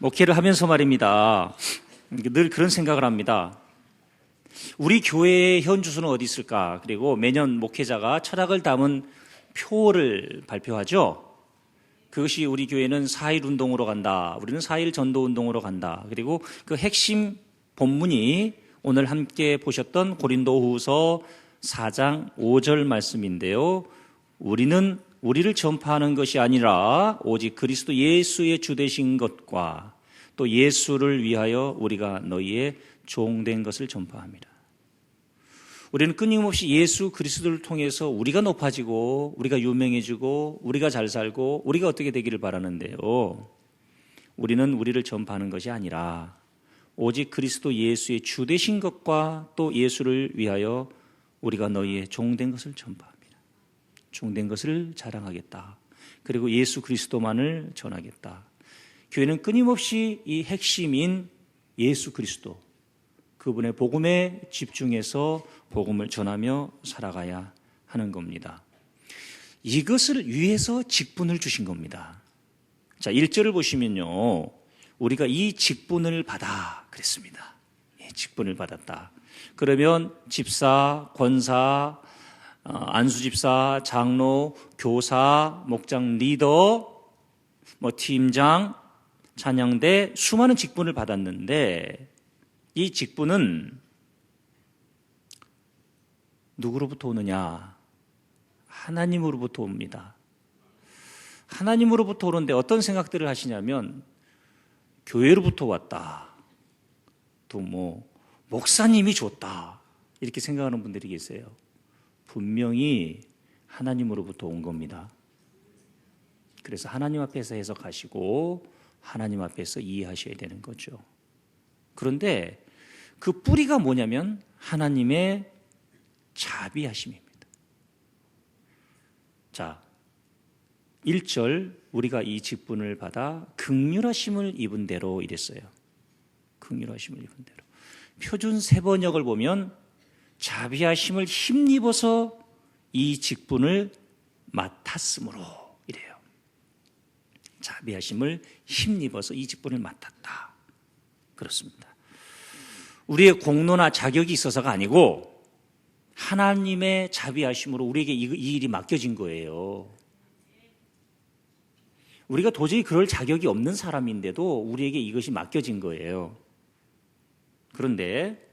목회를 하면서 말입니다. 늘 그런 생각을 합니다. 우리 교회의 현주소는 어디 있을까? 그리고 매년 목회자가 철학을 담은 표를 발표하죠. 그것이 우리 교회는 4.1 운동으로 간다. 우리는 4.1 전도 운동으로 간다. 그리고 그 핵심 본문이 오늘 함께 보셨던 고린도후서 4장 5절 말씀인데요. 우리는 우리를 전파하는 것이 아니라 오직 그리스도 예수의 주 되신 것과 또 예수를 위하여 우리가 너희의 종된 것을 전파합니다. 우리는 끊임없이 예수 그리스도를 통해서 우리가 높아지고 우리가 유명해지고 우리가 잘 살고 우리가 어떻게 되기를 바라는데요. 우리는 우리를 전파하는 것이 아니라 오직 그리스도 예수의 주 되신 것과 또 예수를 위하여 우리가 너희의 종된 것을 전파합니다. 종된 것을 자랑하겠다. 그리고 예수 그리스도만을 전하겠다. 교회는 끊임없이 이 핵심인 예수 그리스도, 그분의 복음에 집중해서 복음을 전하며 살아가야 하는 겁니다. 이것을 위해서 직분을 주신 겁니다. 자, 1절을 보시면요. 우리가 이 직분을 받아 그랬습니다. 예, 직분을 받았다. 그러면 집사, 권사, 안수집사, 장로, 교사, 목장 리더, 팀장, 찬양대 수많은 직분을 받았는데 이 직분은 누구로부터 오느냐? 하나님으로부터 옵니다. 하나님으로부터 오는데 어떤 생각들을 하시냐면 교회로부터 왔다. 또 목사님이 줬다. 이렇게 생각하는 분들이 계세요. 분명히 하나님으로부터 온 겁니다. 그래서 하나님 앞에서 해석하시고 하나님 앞에서 이해하셔야 되는 거죠. 그런데 그 뿌리가 뭐냐면 하나님의 자비하심입니다. 자, 1절 우리가 이 직분을 받아 긍휼하심을 입은 대로 이랬어요. 긍휼하심을 입은 대로. 표준 세번역을 보면 자비하심을 힘입어서 이 직분을 맡았으므로 이래요. 자비하심을 힘입어서 이 직분을 맡았다. 그렇습니다. 우리의 공로나 자격이 있어서가 아니고 하나님의 자비하심으로 우리에게 이 일이 맡겨진 거예요. 우리가 도저히 그럴 자격이 없는 사람인데도 우리에게 이것이 맡겨진 거예요. 그런데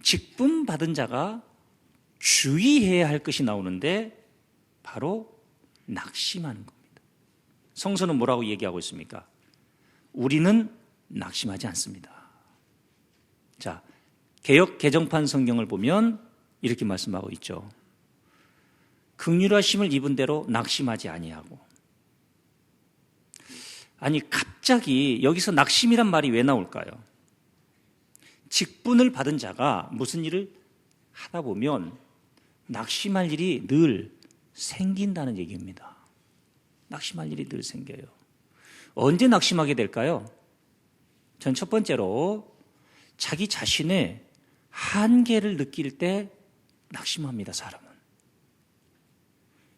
직분 받은 자가 주의해야 할 것이 나오는데 바로 낙심하는 겁니다. 성서는 뭐라고 얘기하고 있습니까? 우리는 낙심하지 않습니다. 자, 개역 개정판 성경을 보면 이렇게 말씀하고 있죠. 긍휼하심을 입은 대로 낙심하지 아니하고. 아니, 갑자기 여기서 낙심이란 말이 왜 나올까요? 직분을 받은 자가 무슨 일을 하다 보면 낙심할 일이 늘 생긴다는 얘기입니다. 낙심할 일이 늘 생겨요. 언제 낙심하게 될까요? 전 첫 번째로 자기 자신의 한계를 느낄 때 낙심합니다, 사람은.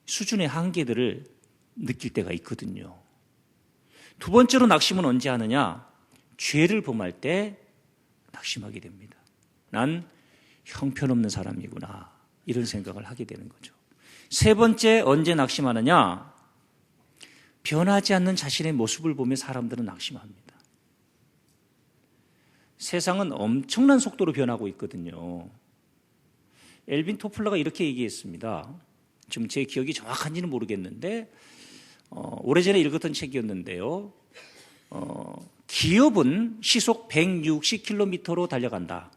수준의 한계들을 느낄 때가 있거든요. 두 번째로 낙심은 언제 하느냐? 죄를 범할 때 낙심하게 됩니다. 난 형편없는 사람이구나. 이런 생각을 하게 되는 거죠. 세 번째, 언제 낙심하느냐? 변하지 않는 자신의 모습을 보며 사람들은 낙심합니다. 세상은 엄청난 속도로 변하고 있거든요. 엘빈 토플러가 이렇게 얘기했습니다. 지금 제 기억이 정확한지는 모르겠는데 오래전에 읽었던 책이었는데요. 기업은 시속 160km로 달려간다.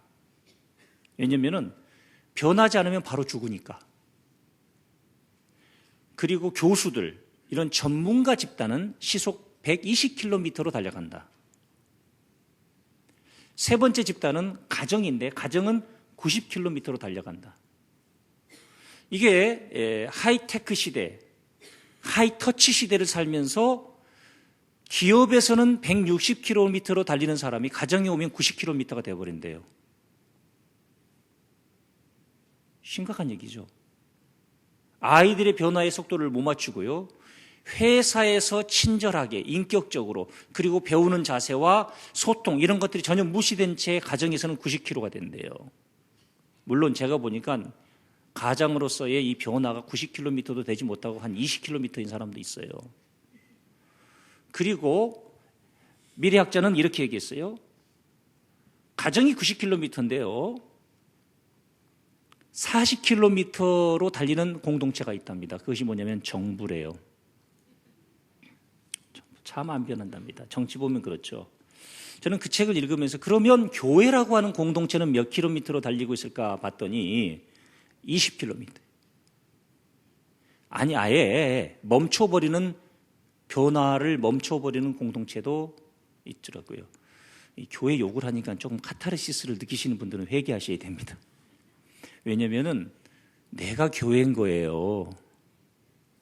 왜냐하면 변하지 않으면 바로 죽으니까. 그리고 교수들, 이런 전문가 집단은 시속 120km로 달려간다. 세 번째 집단은 가정인데 가정은 90km로 달려간다. 이게 하이테크 시대, 하이터치 시대를 살면서 기업에서는 160km로 달리는 사람이 가정에 오면 90km가 되어버린대요. 심각한 얘기죠. 아이들의 변화의 속도를 못 맞추고요. 회사에서 친절하게 인격적으로 그리고 배우는 자세와 소통 이런 것들이 전혀 무시된 채 가정에서는 90kg가 된대요. 물론 제가 보니까 가장으로서의 이 변화가 90km도 되지 못하고 한 20km인 사람도 있어요. 그리고 미래학자는 이렇게 얘기했어요. 가정이 90km인데요. 40km로 달리는 공동체가 있답니다. 그것이 뭐냐면 정부래요. 참 안 변한답니다. 정치 보면 그렇죠. 저는 그 책을 읽으면서 그러면 교회라고 하는 공동체는 몇 킬로미터로 달리고 있을까 봤더니 20km. 아니 아예 멈춰버리는 변화를 멈춰버리는 공동체도 있더라고요. 이 교회 욕을 하니까 조금 카타르시스를 느끼시는 분들은 회개하셔야 됩니다. 왜냐하면 내가 교회인 거예요.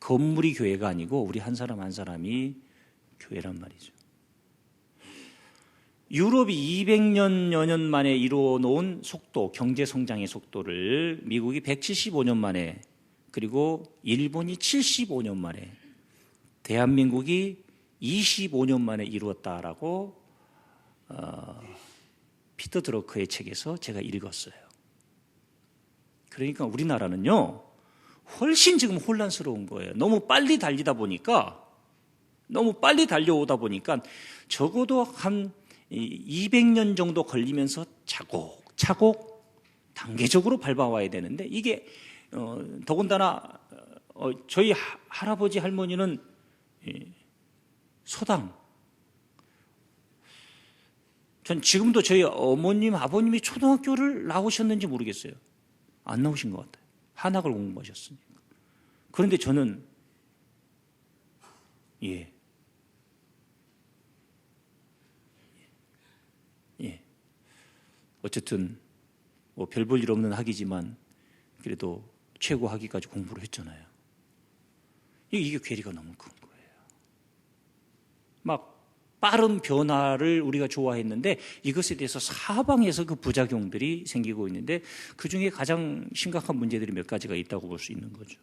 건물이 교회가 아니고 우리 한 사람 한 사람이 교회란 말이죠. 유럽이 200여 년 만에 이루어 놓은 속도, 경제 성장의 속도를 미국이 175년 만에, 그리고 일본이 75년 만에, 대한민국이 25년 만에 이루었다라고 피터 드러커의 책에서 제가 읽었어요. 그러니까 우리나라는요 훨씬 지금 혼란스러운 거예요. 너무 빨리 달리다 보니까, 너무 빨리 달려오다 보니까 적어도 한 200년 정도 걸리면서 차곡차곡 단계적으로 밟아와야 되는데, 이게 더군다나 저희 할아버지 할머니는 서당, 전 지금도 저희 어머님 아버님이 초등학교를 나오셨는지 모르겠어요. 안 나오신 것 같아요. 한학을 공부하셨으니까. 그런데 저는 어쨌든 뭐 별 볼 일 없는 학이지만 그래도 최고 학위까지 공부를 했잖아요. 이게 괴리가 너무 큰 거예요. 막 빠른 변화를 우리가 좋아했는데 이것에 대해서 사방에서 그 부작용들이 생기고 있는데, 그중에 가장 심각한 문제들이 몇 가지가 있다고 볼 수 있는 거죠.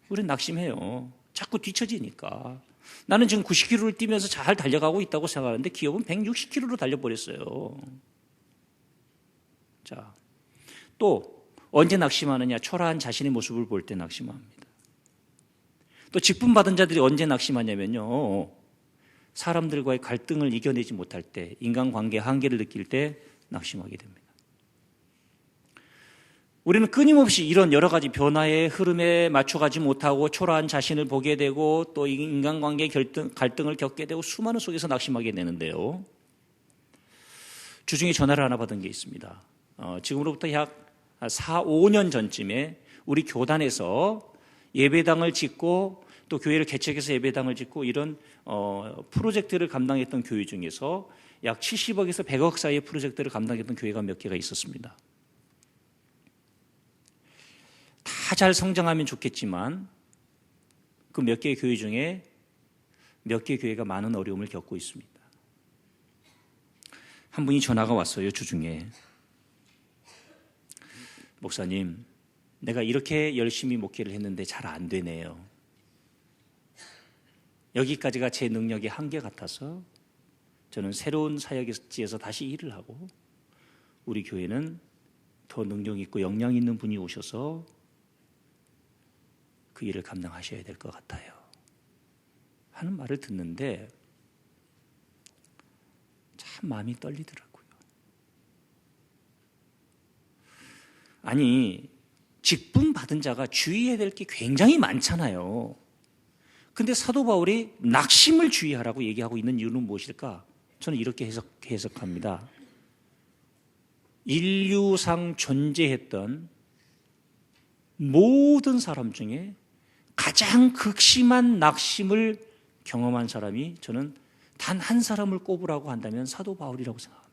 우리는 낙심해요. 자꾸 뒤처지니까. 나는 지금 90km를 뛰면서 잘 달려가고 있다고 생각하는데 기업은 160km로 달려버렸어요. 자, 또 언제 낙심하느냐? 초라한 자신의 모습을 볼 때 낙심합니다. 또 직분받은 자들이 언제 낙심하냐면요, 사람들과의 갈등을 이겨내지 못할 때, 인간관계의 한계를 느낄 때 낙심하게 됩니다. 우리는 끊임없이 이런 여러 가지 변화의 흐름에 맞춰가지 못하고 초라한 자신을 보게 되고, 또 인간관계의 갈등을 겪게 되고, 수많은 속에서 낙심하게 되는데요. 주중에 전화를 하나 받은 게 있습니다. 지금으로부터 약 4, 5년 전쯤에 우리 교단에서 예배당을 짓고 또 교회를 개척해서 예배당을 짓고 이런 프로젝트를 감당했던 교회 중에서 약 70억에서 100억 사이의 프로젝트를 감당했던 교회가 몇 개가 있었습니다. 다 잘 성장하면 좋겠지만 그 몇 개의 교회 중에 몇 개의 교회가 많은 어려움을 겪고 있습니다. 한 분이 전화가 왔어요, 주중에. 목사님, 내가 이렇게 열심히 목회를 했는데 잘 안 되네요. 여기까지가 제 능력의 한계 같아서 저는 새로운 사역지에서 다시 일을 하고, 우리 교회는 더 능력 있고 역량 있는 분이 오셔서 그 일을 감당하셔야 될 것 같아요 하는 말을 듣는데 참 마음이 떨리더라고요. 아니, 직분 받은 자가 주의해야 될 게 굉장히 많잖아요. 근데 사도 바울이 낙심을 주의하라고 얘기하고 있는 이유는 무엇일까? 저는 이렇게 해석합니다. 인류상 존재했던 모든 사람 중에 가장 극심한 낙심을 경험한 사람이, 저는 단 한 사람을 꼽으라고 한다면 사도 바울이라고 생각합니다.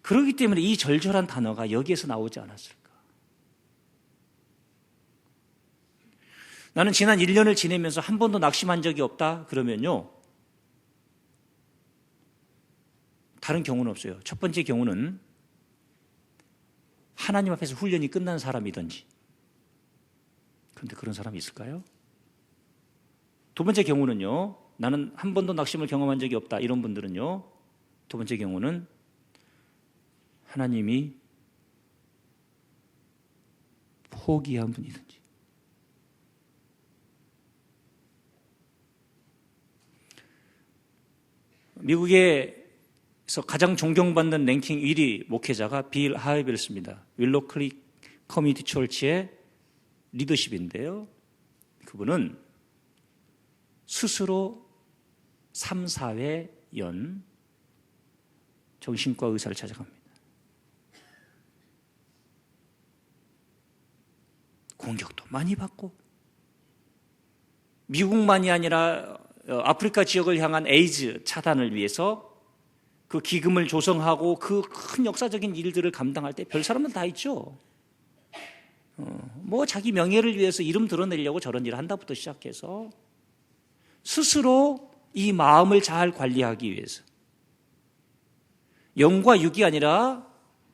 그렇기 때문에 이 절절한 단어가 여기에서 나오지 않았을까? 나는 지난 1년을 지내면서 한 번도 낙심한 적이 없다 그러면요, 다른 경우는 없어요. 첫 번째 경우는 하나님 앞에서 훈련이 끝난 사람이든지, 그런데 그런 사람이 있을까요? 두 번째 경우는요, 나는 한 번도 낙심을 경험한 적이 없다, 이런 분들은요, 두 번째 경우는 하나님이 포기한 분이든지, 미국에서 가장 존경받는 랭킹 1위 목회자가 빌 하이벨스입니다. 윌로 크릭 커뮤니티 철치의 리더십인데요, 그분은 스스로 3, 4회 연 정신과 의사를 찾아갑니다. 공격도 많이 받고, 미국만이 아니라 아프리카 지역을 향한 에이즈 차단을 위해서 그 기금을 조성하고 그 큰 역사적인 일들을 감당할 때 별 사람은 다 있죠. 뭐 자기 명예를 위해서 이름 드러내려고 저런 일을 한다부터 시작해서 스스로 이 마음을 잘 관리하기 위해서, 영과 육이 아니라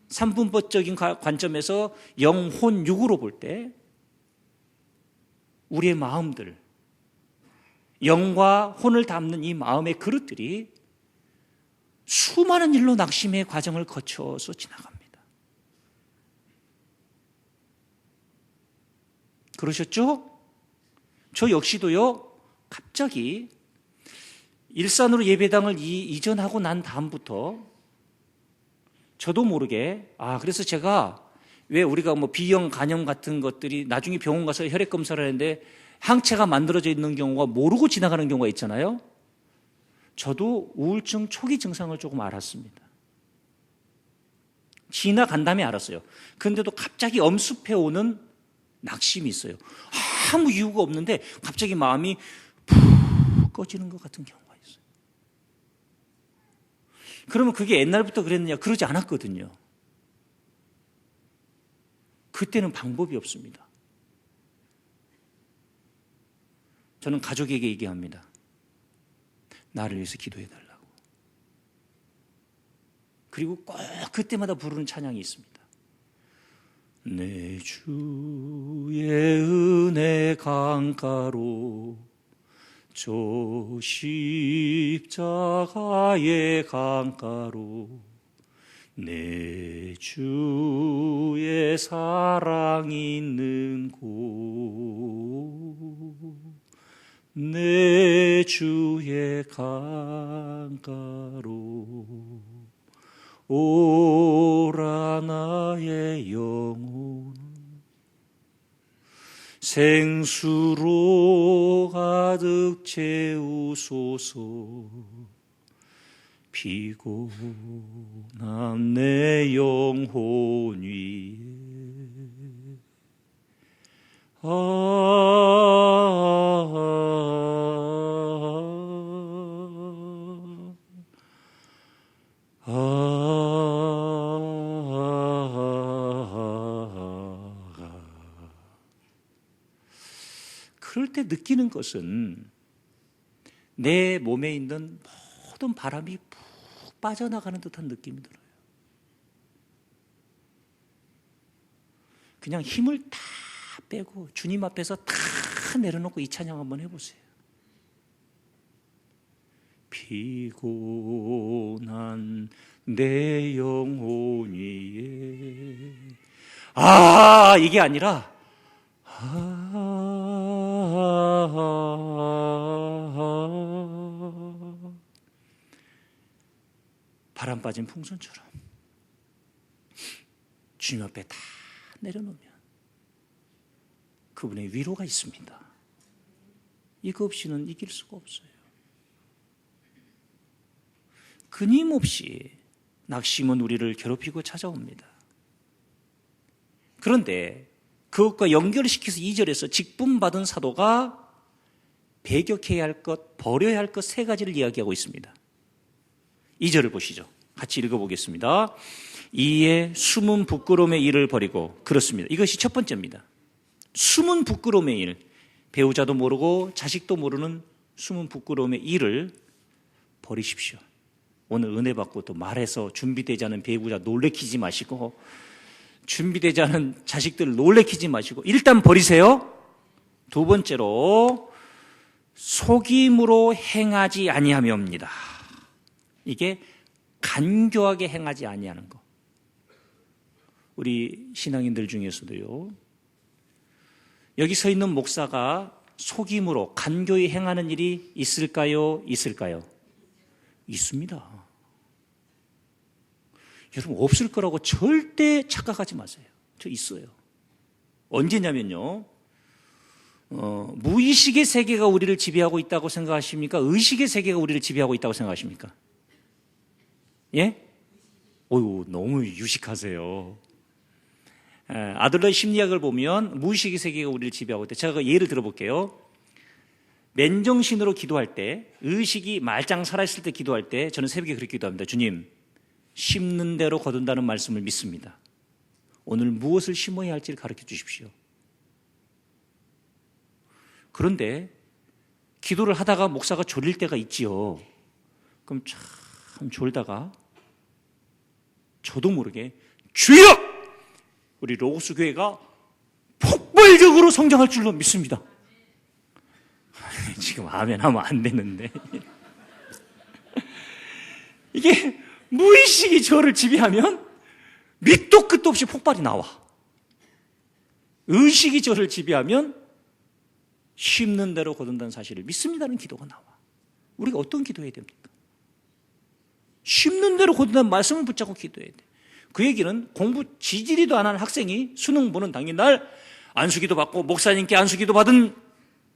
삼분법적인 관점에서 영혼 육으로 볼 때 우리의 마음들, 영과 혼을 담는 이 마음의 그릇들이 수많은 일로 낙심의 과정을 거쳐서 지나갑니다. 그러셨죠? 저 역시도요, 갑자기 일산으로 예배당을 이전하고 난 다음부터 저도 모르게, 그래서 제가 왜 우리가 뭐 B형 간염 같은 것들이 나중에 병원 가서 혈액 검사를 하는데 항체가 만들어져 있는 경우가 모르고 지나가는 경우가 있잖아요. 저도 우울증 초기 증상을 조금 알았습니다. 지나간 다음에 알았어요. 그런데도 갑자기 엄습해 오는 낙심이 있어요. 아무 이유가 없는데 갑자기 마음이 푹 꺼지는 것 같은 경우가 있어요. 그러면 그게 옛날부터 그랬느냐? 그러지 않았거든요. 그때는 방법이 없습니다. 저는 가족에게 얘기합니다. 나를 위해서 기도해달라고. 그리고 꼭 그때마다 부르는 찬양이 있습니다. 내 주의 은혜 강가로 저 십자가의 강가로 내 주의 사랑 있는 곳, 내 주의 강가로 오라 나의 영혼, 생수로 가득 채우소서. 피곤한 내 영혼 위에 그럴 때 느끼는 것은 내 몸에 있는 모든 바람이 푹 빠져나가는 듯한 느낌이 들어요. 그냥 힘을 다 빼고 주님 앞에서 다 내려놓고 이 찬양 한번 해보세요. 피곤한 내 영혼 위에 이게 아니라 바람 빠진 풍선처럼 주님 앞에 다 내려놓으면 그분의 위로가 있습니다. 이거 없이는 이길 수가 없어요. 끊임없이 낙심은 우리를 괴롭히고 찾아옵니다. 그런데 그것과 연결시켜서 2절에서 직분받은 사도가 배격해야 할 것, 버려야 할 것 세 가지를 이야기하고 있습니다. 2절을 보시죠. 같이 읽어보겠습니다. 이에 숨은 부끄러움의 일을 버리고, 그렇습니다. 이것이 첫 번째입니다. 숨은 부끄러움의 일, 배우자도 모르고 자식도 모르는 숨은 부끄러움의 일을 버리십시오. 오늘 은혜 받고 또 말해서 준비되지 않은 배우자 놀래키지 마시고, 준비되지 않은 자식들을 놀래키지 마시고 일단 버리세요. 두 번째로 속임으로 행하지 아니하며입니다. 이게 간교하게 행하지 아니하는 거. 우리 신앙인들 중에서도요, 여기 서 있는 목사가 속임으로 간교히 행하는 일이 있을까요? 있을까요? 있습니다. 여러분, 없을 거라고 절대 착각하지 마세요. 저 있어요. 언제냐면요, 무의식의 세계가 우리를 지배하고 있다고 생각하십니까? 의식의 세계가 우리를 지배하고 있다고 생각하십니까? 예? 어휴, 너무 유식하세요. 아들러의 심리학을 보면 무의식의 세계가 우리를 지배하고 있다. 제가 예를 들어볼게요. 맨정신으로 기도할 때, 의식이 말짱 살아있을 때 기도할 때 저는 새벽에 그렇게 기도합니다. 주님, 심는 대로 거둔다는 말씀을 믿습니다. 오늘 무엇을 심어야 할지를 가르쳐 주십시오. 그런데 기도를 하다가 목사가 졸릴 때가 있지요. 그럼 참 졸다가 저도 모르게 주여! 우리 로고스 교회가 폭발적으로 성장할 줄로 믿습니다. 지금 아멘 하면 안 되는데. 이게 무의식이 저를 지배하면 밑도 끝도 없이 폭발이 나와. 의식이 저를 지배하면 심는 대로 거둔다는 사실을 믿습니다는 기도가 나와. 우리가 어떤 기도해야 됩니까? 심는 대로 거둔다는 말씀을 붙잡고 기도해야 돼. 그 얘기는 공부 지지리도 안 하는 학생이 수능 보는 당일날 안수기도 받고 목사님께 안수기도 받은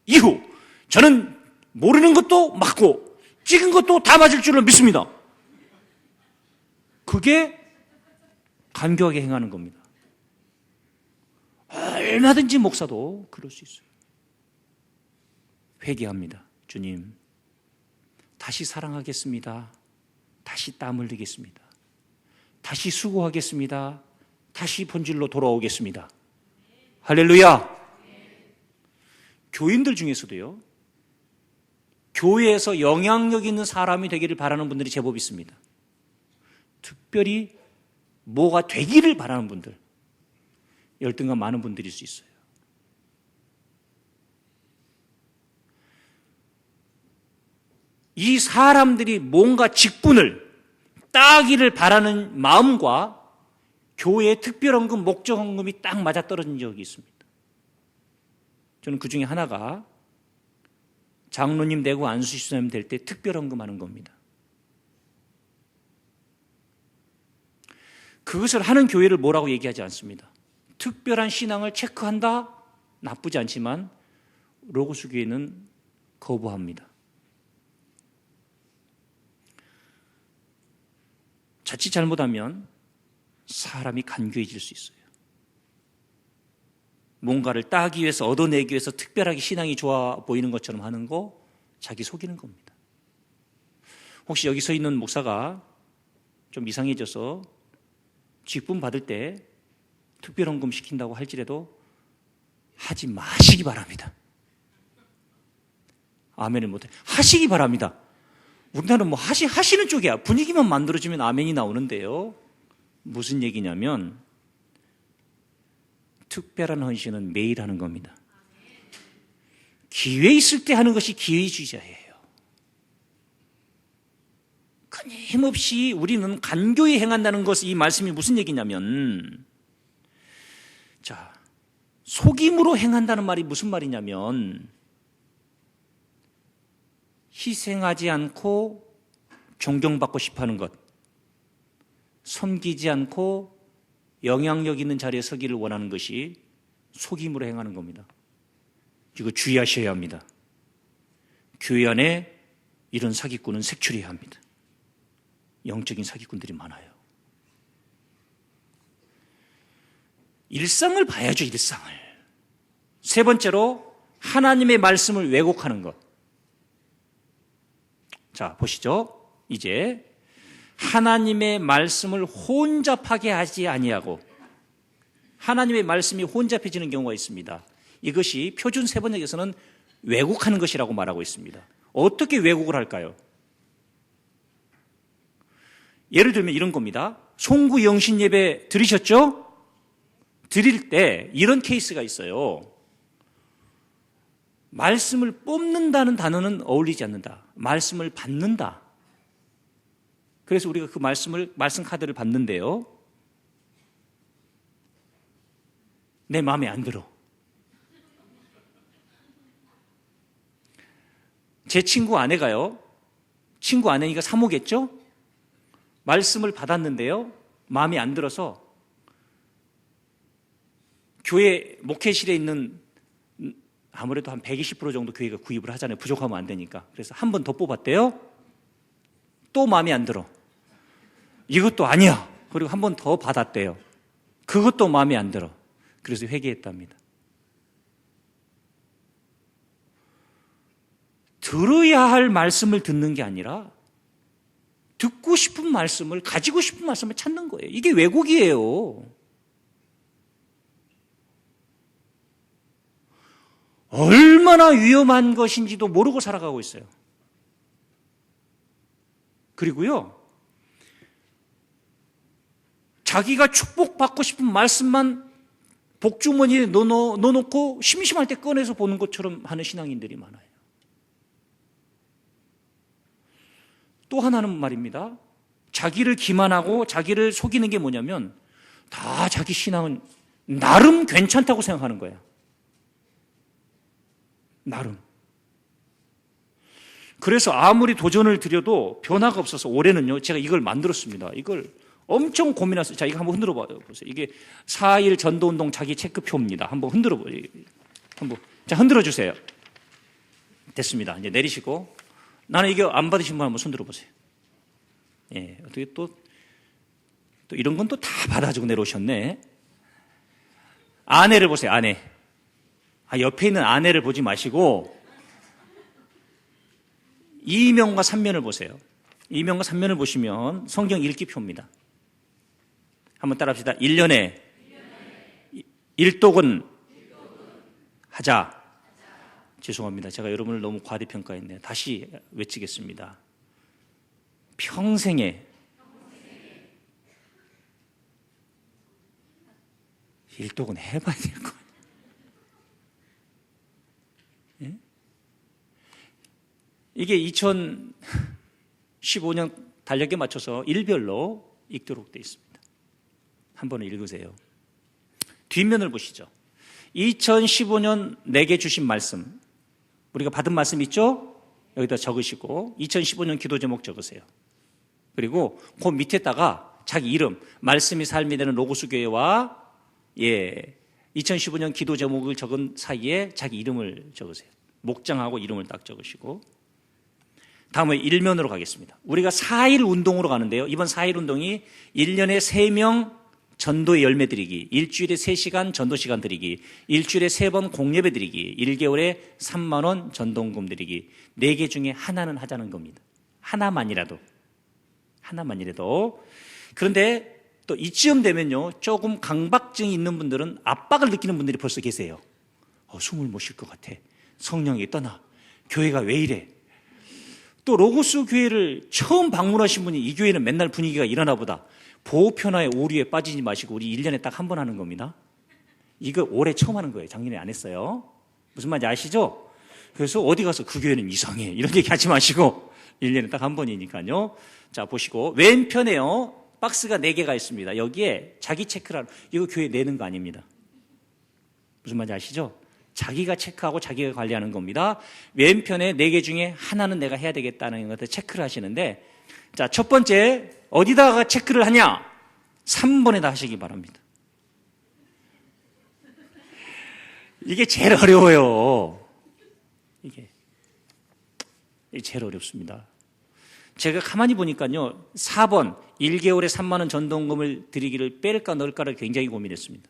이후 저는 모르는 것도 맞고 찍은 것도 다 맞을 줄로 믿습니다. 그게 간교하게 행하는 겁니다. 얼마든지 목사도 그럴 수 있어요. 회개합니다. 주님, 다시 사랑하겠습니다. 다시 땀 흘리겠습니다. 다시 수고하겠습니다. 다시 본질로 돌아오겠습니다. 할렐루야. 교인들 중에서도요, 교회에서 영향력 있는 사람이 되기를 바라는 분들이 제법 있습니다. 특별히 뭐가 되기를 바라는 분들, 열등감 많은 분들일 수 있어요. 이 사람들이 뭔가 직분을 따기를 바라는 마음과 교회의 특별헌금, 목적헌금이 딱 맞아떨어진 적이 있습니다. 저는 그 중에 하나가 장로님 되고 안수집사님 될 때 특별헌금 하는 겁니다. 그것을 하는 교회를 뭐라고 얘기하지 않습니다. 특별한 신앙을 체크한다? 나쁘지 않지만 로고스 교회는 거부합니다. 자칫 잘못하면 사람이 간교해질 수 있어요. 뭔가를 따기 위해서, 얻어내기 위해서 특별하게 신앙이 좋아 보이는 것처럼 하는 거 자기 속이는 겁니다. 혹시 여기 서 있는 목사가 좀 이상해져서 직분 받을 때 특별헌금 시킨다고 할지라도 하지 마시기 바랍니다. 아멘을 못해. 하시기 바랍니다. 우리나라는 뭐 하시는 쪽이야. 분위기만 만들어주면 아멘이 나오는데요. 무슨 얘기냐면 특별한 헌신은 매일 하는 겁니다. 기회 있을 때 하는 것이 기회주의자예요. 끊임없이 우리는 간교히 행한다는 것, 이 말씀이 무슨 얘기냐면, 자, 속임으로 행한다는 말이 무슨 말이냐면, 희생하지 않고 존경받고 싶어 하는 것, 섬기지 않고 영향력 있는 자리에 서기를 원하는 것이 속임으로 행하는 겁니다. 이거 주의하셔야 합니다. 교회 안에 이런 사기꾼은 색출해야 합니다. 영적인 사기꾼들이 많아요. 일상을 봐야죠, 일상을. 세 번째로 하나님의 말씀을 왜곡하는 것. 자, 보시죠. 이제 하나님의 말씀을 혼잡하게 하지 아니하고, 하나님의 말씀이 혼잡해지는 경우가 있습니다. 이것이 표준 세번역에서는 왜곡하는 것이라고 말하고 있습니다. 어떻게 왜곡을 할까요? 예를 들면 이런 겁니다. 송구 영신 예배 들으셨죠? 드릴 때 이런 케이스가 있어요. 말씀을 뽑는다는 단어는 어울리지 않는다. 말씀을 받는다. 그래서 우리가 그 말씀 카드를 받는데요. 내 마음에 안 들어. 제 친구 아내가요. 친구 아내니까 사모겠죠? 말씀을 받았는데요. 마음에 안 들어서 교회 목회실에 있는 아무래도 한 120% 정도 교회가 구입을 하잖아요. 부족하면 안 되니까. 그래서 한 번 더 뽑았대요. 또 마음에 안 들어. 이것도 아니야. 그리고 한 번 더 받았대요. 그것도 마음에 안 들어. 그래서 회개했답니다. 들어야 할 말씀을 듣는 게 아니라 듣고 싶은 말씀을, 가지고 싶은 말씀을 찾는 거예요. 이게 왜곡이에요. 얼마나 위험한 것인지도 모르고 살아가고 있어요. 그리고요, 자기가 축복받고 싶은 말씀만 복주머니에 넣어놓고 심심할 때 꺼내서 보는 것처럼 하는 신앙인들이 많아요. 또 하나는 말입니다. 자기를 기만하고 자기를 속이는 게 뭐냐면 다 자기 신앙은 나름 괜찮다고 생각하는 거예요. 나름. 그래서 아무리 도전을 드려도 변화가 없어서 올해는요, 제가 이걸 만들었습니다. 이걸 엄청 고민했어요. 자, 이거 한번 흔들어 보세요. 이게 4.1 전도운동 자기 체크표입니다. 한번 흔들어 보세요. 자, 흔들어 주세요. 됐습니다. 이제 내리시고. 나는 이게 안 받으신 분 한번 손 들어보세요. 예, 어떻게 또 이런 건 또 다 받아주고 내려오셨네. 아내를 보세요, 아내. 옆에 있는 아내를 보지 마시고, 2면과 3면을 보세요. 2면과 3면을 보시면 성경 읽기표입니다. 한번 따라 합시다. 1년에 1독은 하자. 죄송합니다. 제가 여러분을 너무 과대평가했네요. 다시 외치겠습니다. 평생에 1독은 해봐야 될 거 아니에요. 예? 이게 2015년 달력에 맞춰서 일별로 읽도록 되어 있습니다. 한번 읽으세요. 뒷면을 보시죠. 2015년 내게 주신 말씀, 우리가 받은 말씀 있죠? 여기다 적으시고 2015년 기도 제목 적으세요. 그리고 그 밑에다가 자기 이름, 말씀이 삶이 되는 로고스 교회와 2015년 기도 제목을 적은 사이에 자기 이름을 적으세요. 목장하고 이름을 딱 적으시고, 다음에 1면으로 가겠습니다. 우리가 4.1 운동으로 가는데요. 이번 4.1 운동이 1년에 3명 전도의 열매 드리기, 일주일에 3시간 전도 시간 드리기, 일주일에 3번 공예배 드리기, 1개월에 3만 원 전도금 드리기, 4개 중에 하나는 하자는 겁니다. 하나만이라도. 그런데 또 이쯤 되면요, 조금 강박증이 있는 분들은 압박을 느끼는 분들이 벌써 계세요. 숨을 못 쉴 것 같아. 성령이 떠나. 교회가 왜 이래? 또 로고스 교회를 처음 방문하신 분이 이 교회는 맨날 분위기가 이러나 보다. 보호편화에 오류에 빠지지 마시고 우리 1년에 딱 한 번 하는 겁니다. 이거 올해 처음 하는 거예요. 작년에 안 했어요. 무슨 말인지 아시죠? 그래서 어디 가서 그 교회는 이상해 이런 얘기 하지 마시고 1년에 딱 한 번이니까요. 자, 보시고 왼편에요, 박스가 4개가 있습니다. 여기에 자기 체크를 하는, 이거 교회 내는 거 아닙니다. 무슨 말인지 아시죠? 자기가 체크하고 자기가 관리하는 겁니다. 왼편에 4개 중에 하나는 내가 해야 되겠다는 것을 체크를 하시는데, 자, 첫 번째 어디다가 체크를 하냐? 3번에다 하시기 바랍니다. 이게 제일 어려워요. 이게 제일 어렵습니다. 제가 가만히 보니까요, 4번 1개월에 3만 원 전도금을 드리기를 뺄까 넣을까를 굉장히 고민했습니다.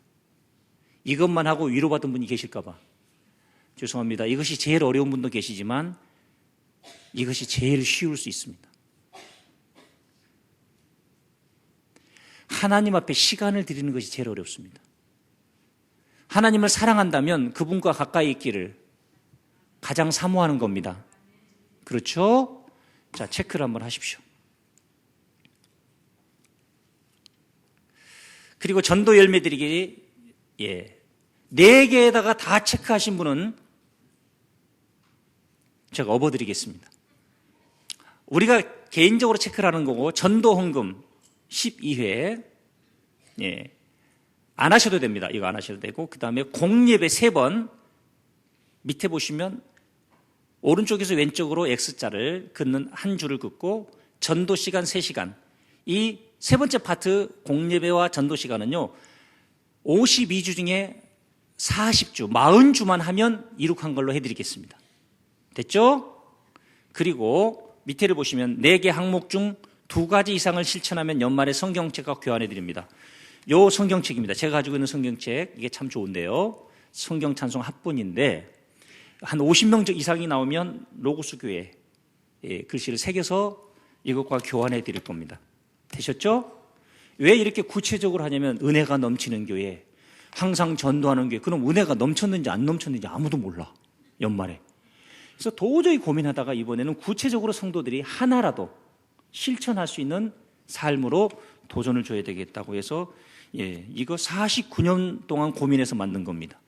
이것만 하고 위로받은 분이 계실까 봐. 죄송합니다. 이것이 제일 어려운 분도 계시지만 이것이 제일 쉬울 수 있습니다. 하나님 앞에 시간을 드리는 것이 제일 어렵습니다. 하나님을 사랑한다면 그분과 가까이 있기를 가장 사모하는 겁니다. 그렇죠? 자, 체크를 한번 하십시오. 그리고 전도 열매 드리기, 4개에다가 다 체크하신 분은 제가 업어드리겠습니다. 우리가 개인적으로 체크를 하는 거고, 전도헌금 12회, 예, 안 하셔도 됩니다. 이거 안 하셔도 되고, 그 다음에 공예배 3번, 밑에 보시면 오른쪽에서 왼쪽으로 X자를 긋는 한 줄을 긋고, 전도 시간 3시간. 이 세 번째 파트 공예배와 전도 시간은요, 52주 중에 40주, 40주만 하면 이룩한 걸로 해드리겠습니다. 됐죠? 그리고 밑에를 보시면 4개 항목 중 2가지 이상을 실천하면 연말에 성경책과 교환해드립니다. 요 성경책입니다. 제가 가지고 있는 성경책, 이게 참 좋은데요. 성경 찬송 합본인데, 한 50명 이상이 나오면 로고스 교회 글씨를 새겨서 이것과 교환해 드릴 겁니다. 되셨죠? 왜 이렇게 구체적으로 하냐면, 은혜가 넘치는 교회, 항상 전도하는 교회, 그럼 은혜가 넘쳤는지 안 넘쳤는지 아무도 몰라, 연말에. 그래서 도저히 고민하다가 이번에는 구체적으로 성도들이 하나라도 실천할 수 있는 삶으로 도전을 줘야 되겠다고 해서, 이거 49년 동안 고민해서 만든 겁니다.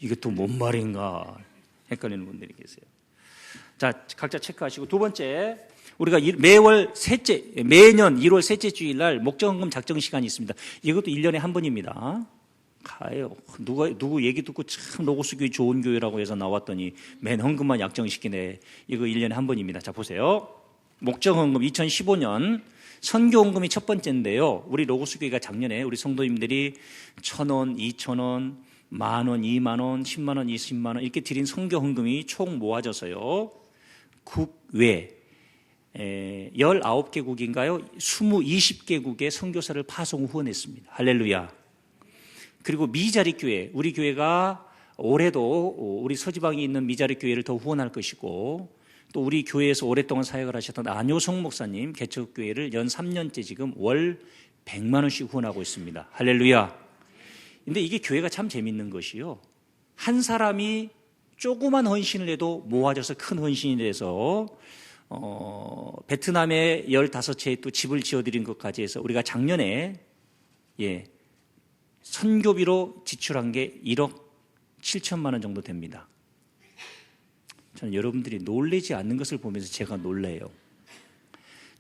이게 또 뭔 말인가 헷갈리는 분들이 계세요. 자, 각자 체크하시고, 두 번째, 우리가 매년 1월 셋째 주일 날 목적헌금 작정 시간이 있습니다. 이것도 1년에 한 번입니다. 가요. 누구 얘기 듣고 참 로고스 교회 좋은 교회라고 해서 나왔더니 맨 헌금만 약정시키네. 이거 1년에 한 번입니다. 자, 보세요. 목적헌금 2015년 선교헌금이 첫 번째인데요. 우리 로고스 교회가 작년에 우리 성도님들이 1,000원, 2,000원, 10,000원, 20,000원, 10만원, 20만원 이렇게 드린 선교헌금이 총 모아져서요, 국외 19개국인가요? 20개국의 선교사를 파송 후원했습니다. 할렐루야. 그리고 미자리 교회, 우리 교회가 올해도 우리 서지방에 있는 미자리 교회를 더 후원할 것이고, 또 우리 교회에서 오랫동안 사역을 하셨던 안효성 목사님 개척교회를 연 3년째 지금 월 100만 원씩 후원하고 있습니다. 할렐루야. 근데 이게 교회가 참 재밌는 것이요, 한 사람이 조그만 헌신을 해도 모아져서 큰 헌신이 돼서 베트남에 15채의 또 집을 지어드린 것까지 해서 우리가 작년에 선교비로 지출한 게 1억 7천만 원 정도 됩니다. 저는 여러분들이 놀라지 않는 것을 보면서 제가 놀라요.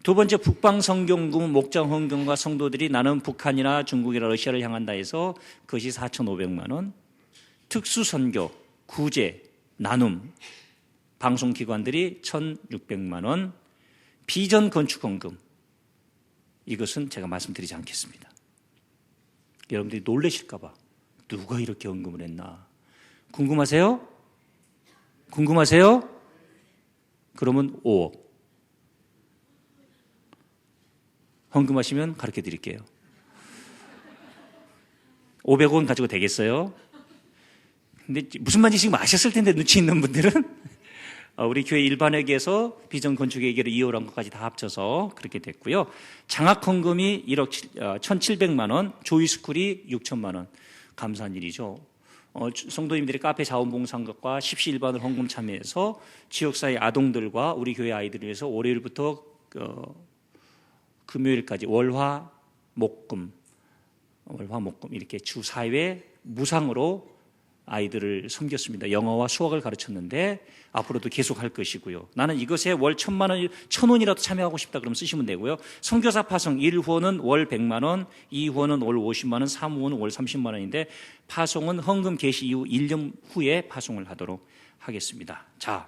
두 번째, 북방성경금 목장헌금과 성도들이 나는 북한이나 중국이나 러시아를 향한다 해서 그것이 4,500만 원, 특수선교, 구제, 나눔, 방송기관들이 1,600만 원, 비전 건축헌금, 이것은 제가 말씀드리지 않겠습니다. 여러분들이 놀라실까 봐, 누가 이렇게 헌금을 했나 궁금하세요? 궁금하세요? 그러면 5억 헌금하시면 가르쳐 드릴게요. 500원 가지고 되겠어요? 근데 무슨 말인지 지금 아셨을 텐데, 눈치 있는 분들은 우리 교회 일반회계에서 비전 건축회계를 이어한 것까지 다 합쳐서 그렇게 됐고요. 장학헌금이 1억 1,700만 원, 조이스쿨이 6천만 원. 감사한 일이죠. 성도님들이 카페 자원봉사과 십시일반을 헌금 참여해서 지역사회 아동들과 우리 교회 아이들을 위해서 월요일부터 금요일까지 월화 목금 이렇게 주 4회 무상으로 아이들을 섬겼습니다. 영어와 수학을 가르쳤는데 앞으로도 계속 할 것이고요. 나는 이것에 월 1,000원이라도 참여하고 싶다 그러면 쓰시면 되고요. 선교사 파송 1후원은 월 100만 원, 2후원은 월 50만 원, 3후원은 월 30만 원인데 파송은 헌금 개시 이후 1년 후에 파송을 하도록 하겠습니다. 자,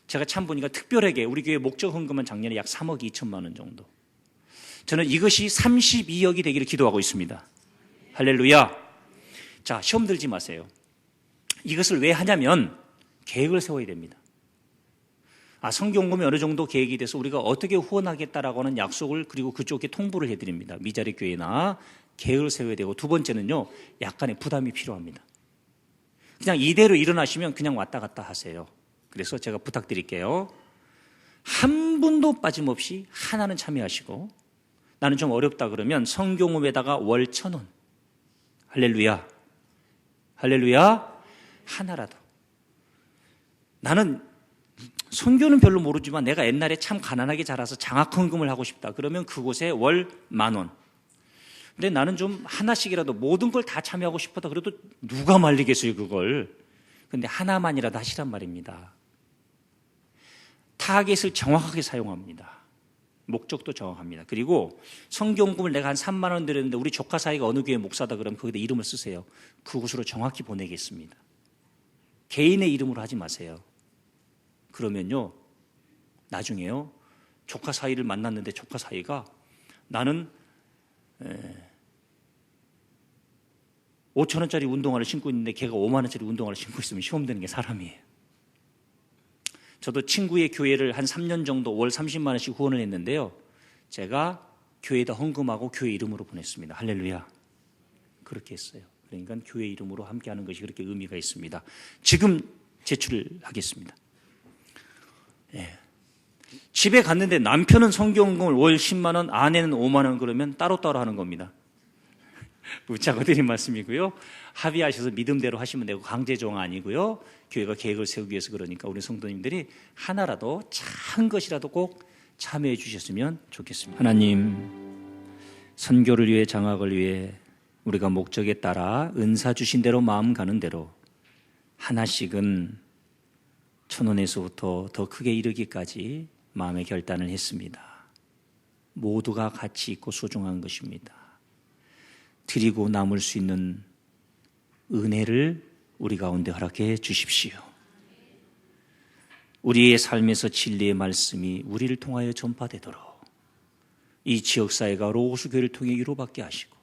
제가 참 보니까 특별하게 우리 교회 목적 헌금은 작년에 약 3억 2천만 원 정도. 저는 이것이 32억이 되기를 기도하고 있습니다. 할렐루야. 자, 시험 들지 마세요. 이것을 왜 하냐면 계획을 세워야 됩니다. 성교헌금이 어느 정도 계획이 돼서 우리가 어떻게 후원하겠다라고 하는 약속을, 그리고 그쪽에 통보를 해드립니다. 미자리 교회나 계획을 세워야 되고, 두 번째는요, 약간의 부담이 필요합니다. 그냥 이대로 일어나시면 그냥 왔다 갔다 하세요. 그래서 제가 부탁드릴게요. 한 분도 빠짐없이 하나는 참여하시고, 나는 좀 어렵다 그러면 성교헌금에다가 월 1,000원. 할렐루야. 할렐루야. 하나라도. 나는 선교는 별로 모르지만 내가 옛날에 참 가난하게 자라서 장학헌금을 하고 싶다. 그러면 그곳에 월 10,000원. 근데 나는 좀 하나씩이라도 모든 걸 다 참여하고 싶었다. 그래도 누가 말리겠어요, 그걸. 근데 하나만이라도 하시란 말입니다. 타겟을 정확하게 사용합니다. 목적도 정확합니다. 그리고 성경금을 내가 한 3만 원 드렸는데 우리 조카 사이가 어느 교회 목사다 그러면 거기다 이름을 쓰세요. 그곳으로 정확히 보내겠습니다. 개인의 이름으로 하지 마세요. 그러면요, 나중에요, 조카 사이를 만났는데 조카 사이가 나는 5,000원짜리 운동화를 신고 있는데 걔가 5만 원짜리 운동화를 신고 있으면 시험 되는 게 사람이에요. 저도 친구의 교회를 한 3년 정도 월 30만 원씩 후원을 했는데요, 제가 교회에다 헌금하고 교회 이름으로 보냈습니다. 할렐루야. 그렇게 했어요. 그러니까 교회 이름으로 함께하는 것이 그렇게 의미가 있습니다. 지금 제출을 하겠습니다. 예. 집에 갔는데 남편은 성경금을 월 10만 원, 아내는 5만 원 그러면 따로따로 하는 겁니다. 웃자고 드린 말씀이고요. 합의하셔서 믿음대로 하시면 되고 강제조항 아니고요. 교회가 계획을 세우기 위해서 그러니까 우리 성도님들이 하나라도 작은 것이라도 꼭 참여해 주셨으면 좋겠습니다. 하나님, 선교를 위해, 장학을 위해 우리가 목적에 따라 은사 주신 대로 마음 가는 대로 하나씩은 1,000원에서부터 더 크게 이르기까지 마음의 결단을 했습니다. 모두가 가치 있고 소중한 것입니다. 드리고 남을 수 있는 은혜를 우리 가운데 허락해 주십시오. 우리의 삶에서 진리의 말씀이 우리를 통하여 전파되도록 이 지역사회가 로고스 교회를 통해 위로받게 하시고,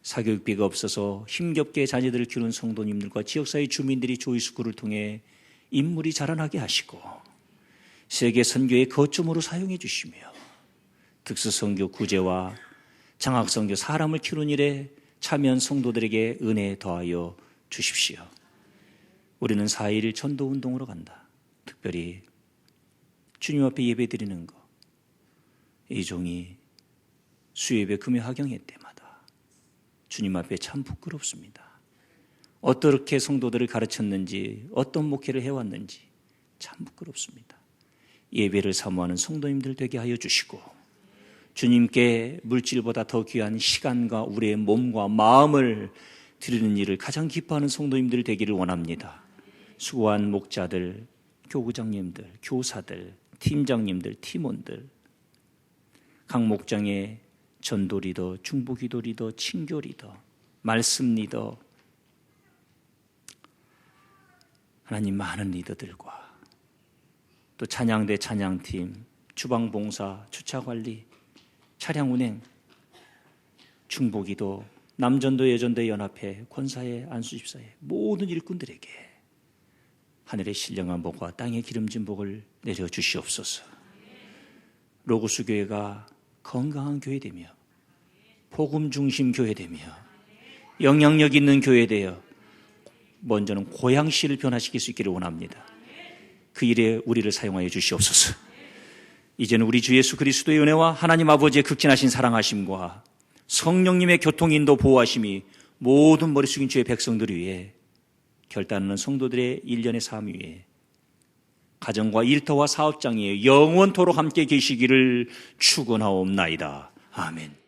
사교육비가 없어서 힘겹게 자녀들을 키우는 성도님들과 지역사회 주민들이 조이스쿨을 통해 인물이 자라나게 하시고, 세계 선교의 거점으로 사용해 주시며, 특수선교 구제와 장학선교 사람을 키우는 일에 참여한 성도들에게 은혜 더하여 주십시오. 우리는 4.1 전도운동으로 간다. 특별히 주님 앞에 예배 드리는 것, 이 종이 수요예배 금요 하경회 때마다 주님 앞에 참 부끄럽습니다. 어떻게 성도들을 가르쳤는지, 어떤 목회를 해왔는지 참 부끄럽습니다. 예배를 사모하는 성도님들 되게 하여 주시고, 주님께 물질보다 더 귀한 시간과 우리의 몸과 마음을 드리는 일을 가장 기뻐하는 성도님들 되기를 원합니다. 수고한 목자들, 교구장님들, 교사들, 팀장님들, 팀원들, 각 목장의 전도 리더, 중보 기도 리더, 친교 리더, 말씀 리더, 하나님 많은 리더들과 또 찬양대 찬양팀, 주방봉사, 주차관리, 차량 운행, 중보기도, 남전도 여전도 연합회, 권사회, 안수집사회 모든 일꾼들에게 하늘의 신령한 복과 땅의 기름진 복을 내려주시옵소서. 로고스 교회가 건강한 교회되며 복음 중심 교회되며 영향력 있는 교회되어 먼저는 고양시를 변화시킬 수 있기를 원합니다. 그 일에 우리를 사용하여 주시옵소서. 이제는 우리 주 예수 그리스도의 은혜와 하나님 아버지의 극진하신 사랑하심과 성령님의 교통인도 보호하심이 모든 머리 숙인 주의 백성들 위해, 결단하는 성도들의 일련의 삶 위에, 가정과 일터와 사업장에 영원토록 함께 계시기를 축원하옵나이다. 아멘.